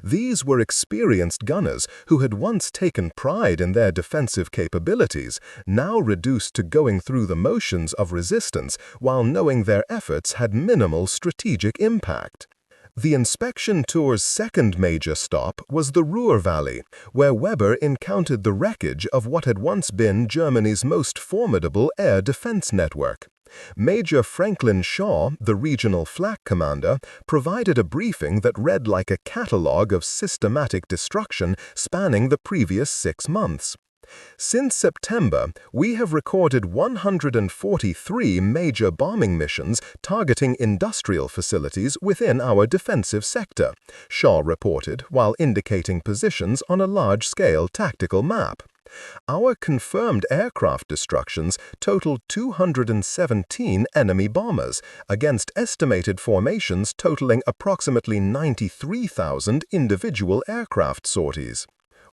These were experienced gunners who had once taken pride in their defensive capabilities, now reduced to going through the motions of resistance while knowing their efforts had minimal strategic impact. The inspection tour's second major stop was the Ruhr Valley, where Weber encountered the wreckage of what had once been Germany's most formidable air defense network. Major Franklin Shaw, the regional flak commander, provided a briefing that read like a catalogue of systematic destruction spanning the previous 6 months. Since September, we have recorded 143 major bombing missions targeting industrial facilities within our defensive sector, Shaw reported while indicating positions on a large-scale tactical map. Our confirmed aircraft destructions totaled 217 enemy bombers, against estimated formations totaling approximately 93,000 individual aircraft sorties.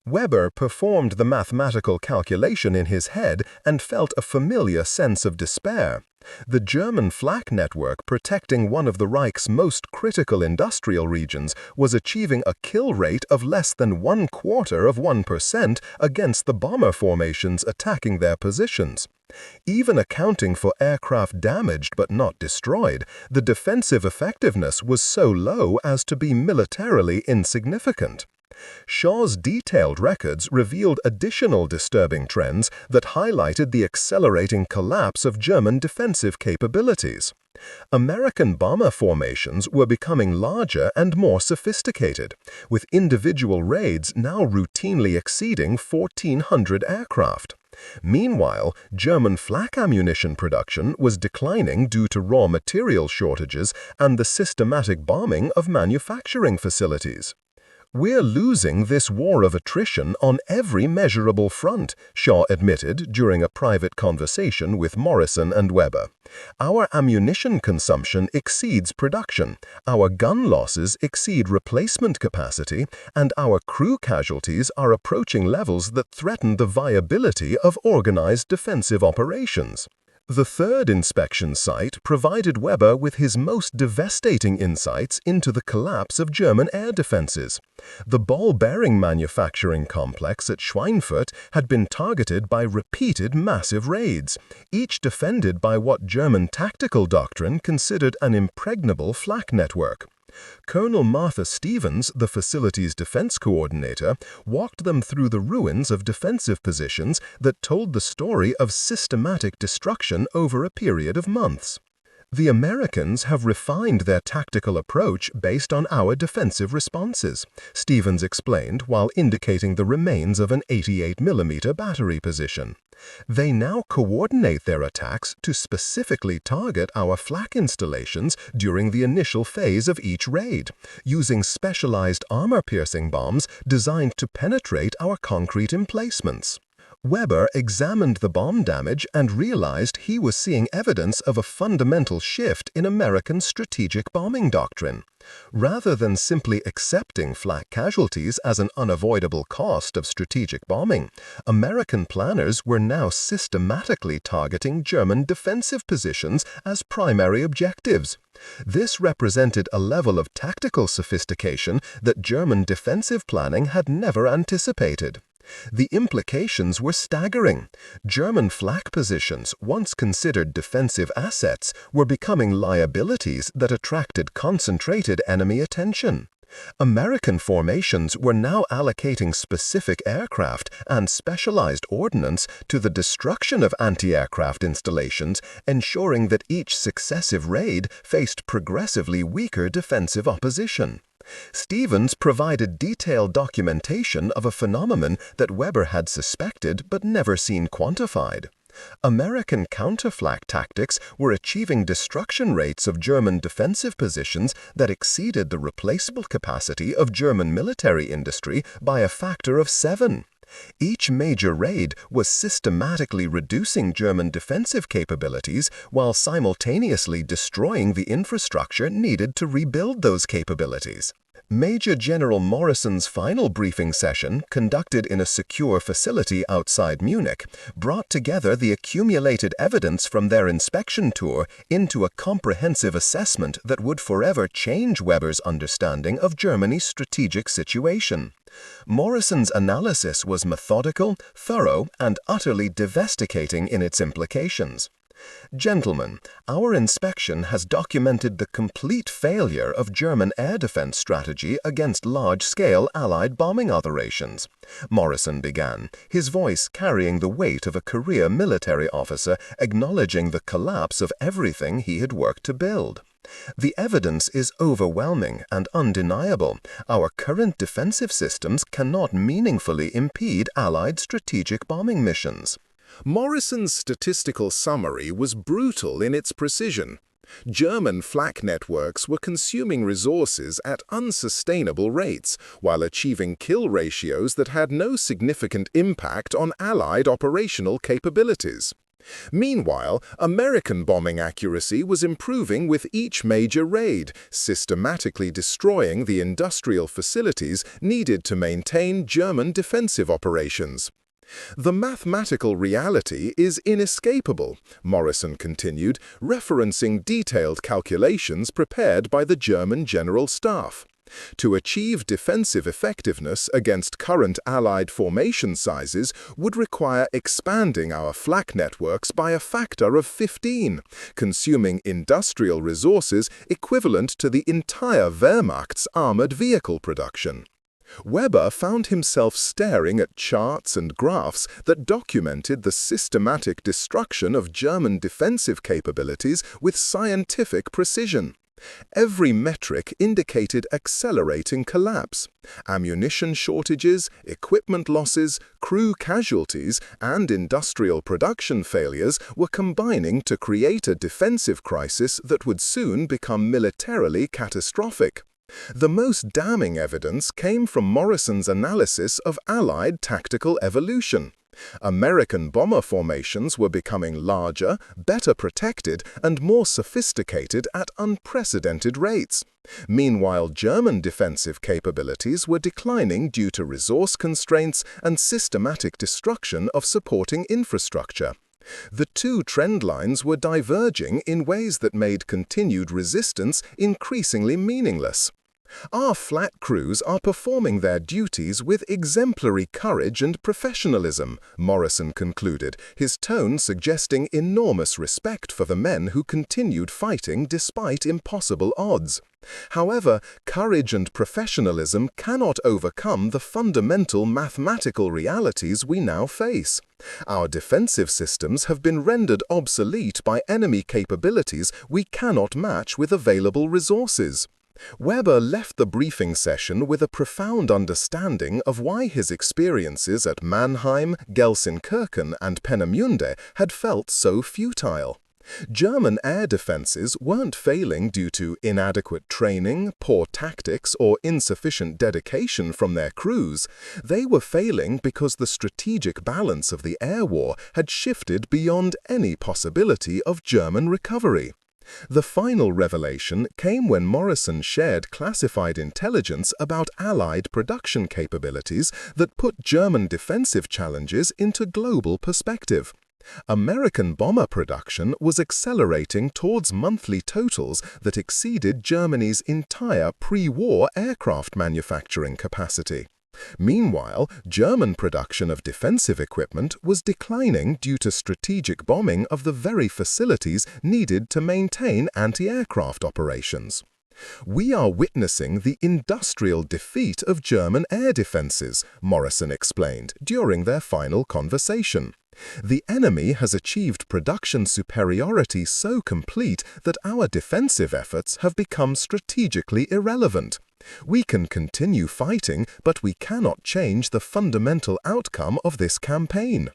Weber performed the mathematical calculation in his head and felt a familiar sense of despair. The German flak network protecting one of the Reich's most critical industrial regions was achieving a kill rate of less than 0.25% against the bomber formations attacking their positions. Even accounting for aircraft damaged but not destroyed, the defensive effectiveness was so low as to be militarily insignificant. Shaw's detailed records revealed additional disturbing trends that highlighted the accelerating collapse of German defensive capabilities. American bomber formations were becoming larger and more sophisticated, with individual raids now routinely exceeding 1,400 aircraft. Meanwhile, German flak ammunition production was declining due to raw material shortages and the systematic bombing of manufacturing facilities. "We're losing this war of attrition on every measurable front," Shaw admitted during a private conversation with Morrison and Weber. "Our ammunition consumption exceeds production, our gun losses exceed replacement capacity, and our crew casualties are approaching levels that threaten the viability of organized defensive operations." The third inspection site provided Weber with his most devastating insights into the collapse of German air defenses. The ball bearing manufacturing complex at Schweinfurt had been targeted by repeated massive raids, each defended by what German tactical doctrine considered an impregnable flak network. Colonel Martha Stevens, the facility's defense coordinator, walked them through the ruins of defensive positions that told the story of systematic destruction over a period of months. "The Americans have refined their tactical approach based on our defensive responses," Stevens explained while indicating the remains of an 88mm battery position. "They now coordinate their attacks to specifically target our flak installations during the initial phase of each raid, using specialized armor-piercing bombs designed to penetrate our concrete emplacements." Weber examined the bomb damage and realized he was seeing evidence of a fundamental shift in American strategic bombing doctrine. Rather than simply accepting flak casualties as an unavoidable cost of strategic bombing, American planners were now systematically targeting German defensive positions as primary objectives. This represented a level of tactical sophistication that German defensive planning had never anticipated. The implications were staggering. German flak positions, once considered defensive assets, were becoming liabilities that attracted concentrated enemy attention. American formations were now allocating specific aircraft and specialized ordnance to the destruction of anti-aircraft installations, ensuring that each successive raid faced progressively weaker defensive opposition. Stevens provided detailed documentation of a phenomenon that Weber had suspected but never seen quantified. American counterflak tactics were achieving destruction rates of German defensive positions that exceeded the replaceable capacity of German military industry by a factor of 7. Each major raid was systematically reducing German defensive capabilities while simultaneously destroying the infrastructure needed to rebuild those capabilities. Major General Morrison's final briefing session, conducted in a secure facility outside Munich, brought together the accumulated evidence from their inspection tour into a comprehensive assessment that would forever change Weber's understanding of Germany's strategic situation. Morrison's analysis was methodical, thorough, and utterly devastating in its implications. "Gentlemen, our inspection has documented the complete failure of German air defense strategy against large-scale Allied bombing operations," Morrison began, his voice carrying the weight of a career military officer acknowledging the collapse of everything he had worked to build. "The evidence is overwhelming and undeniable. Our current defensive systems cannot meaningfully impede Allied strategic bombing missions." Morrison's statistical summary was brutal in its precision. German flak networks were consuming resources at unsustainable rates, while achieving kill ratios that had no significant impact on Allied operational capabilities. Meanwhile, American bombing accuracy was improving with each major raid, systematically destroying the industrial facilities needed to maintain German defensive operations. "The mathematical reality is inescapable," Morrison continued, referencing detailed calculations prepared by the German General Staff. "To achieve defensive effectiveness against current Allied formation sizes would require expanding our flak networks by a factor of 15, consuming industrial resources equivalent to the entire Wehrmacht's armored vehicle production." Weber found himself staring at charts and graphs that documented the systematic destruction of German defensive capabilities with scientific precision. Every metric indicated accelerating collapse. Ammunition shortages, equipment losses, crew casualties, and industrial production failures were combining to create a defensive crisis that would soon become militarily catastrophic. The most damning evidence came from Morrison's analysis of Allied tactical evolution. American bomber formations were becoming larger, better protected, and more sophisticated at unprecedented rates. Meanwhile, German defensive capabilities were declining due to resource constraints and systematic destruction of supporting infrastructure. The two trend lines were diverging in ways that made continued resistance increasingly meaningless. Our flak crews are performing their duties with exemplary courage and professionalism, Morrison concluded, his tone suggesting enormous respect for the men who continued fighting despite impossible odds. However, courage and professionalism cannot overcome the fundamental mathematical realities we now face. Our defensive systems have been rendered obsolete by enemy capabilities we cannot match with available resources. Weber left the briefing session with a profound understanding of why his experiences at Mannheim, Gelsenkirchen, and Peenemünde had felt so futile. German air defenses weren't failing due to inadequate training, poor tactics, or insufficient dedication from their crews. They were failing because the strategic balance of the air war had shifted beyond any possibility of German recovery. The final revelation came when Morrison shared classified intelligence about Allied production capabilities that put German defensive challenges into global perspective. American bomber production was accelerating towards monthly totals that exceeded Germany's entire pre-war aircraft manufacturing capacity. Meanwhile, German production of defensive equipment was declining due to strategic bombing of the very facilities needed to maintain anti-aircraft operations. We are witnessing the industrial defeat of German air defenses, Morrison explained during their final conversation. The enemy has achieved production superiority so complete that our defensive efforts have become strategically irrelevant. We can continue fighting, but we cannot change the fundamental outcome of this campaign.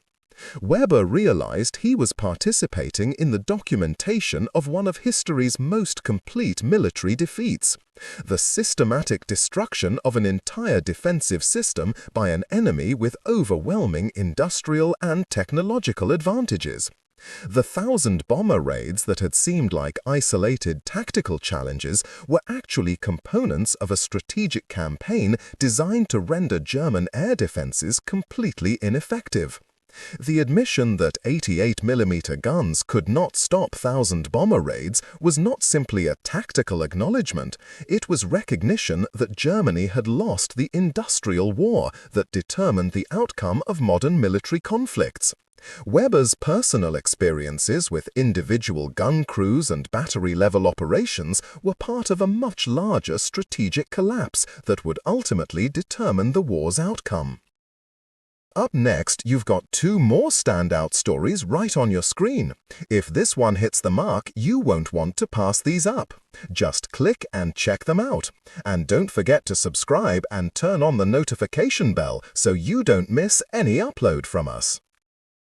Weber realized he was participating in the documentation of one of history's most complete military defeats, the systematic destruction of an entire defensive system by an enemy with overwhelming industrial and technological advantages. The 1,000 bomber raids that had seemed like isolated tactical challenges were actually components of a strategic campaign designed to render German air defenses completely ineffective. The admission that 88mm guns could not stop 1,000 bomber raids was not simply a tactical acknowledgement, it was recognition that Germany had lost the industrial war that determined the outcome of modern military conflicts. Weber's personal experiences with individual gun crews and battery-level operations were part of a much larger strategic collapse that would ultimately determine the war's outcome. Up next, you've got two more standout stories right on your screen. If this one hits the mark, you won't want to pass these up. Just click and check them out. And don't forget to subscribe and turn on the notification bell so you don't miss any upload from us.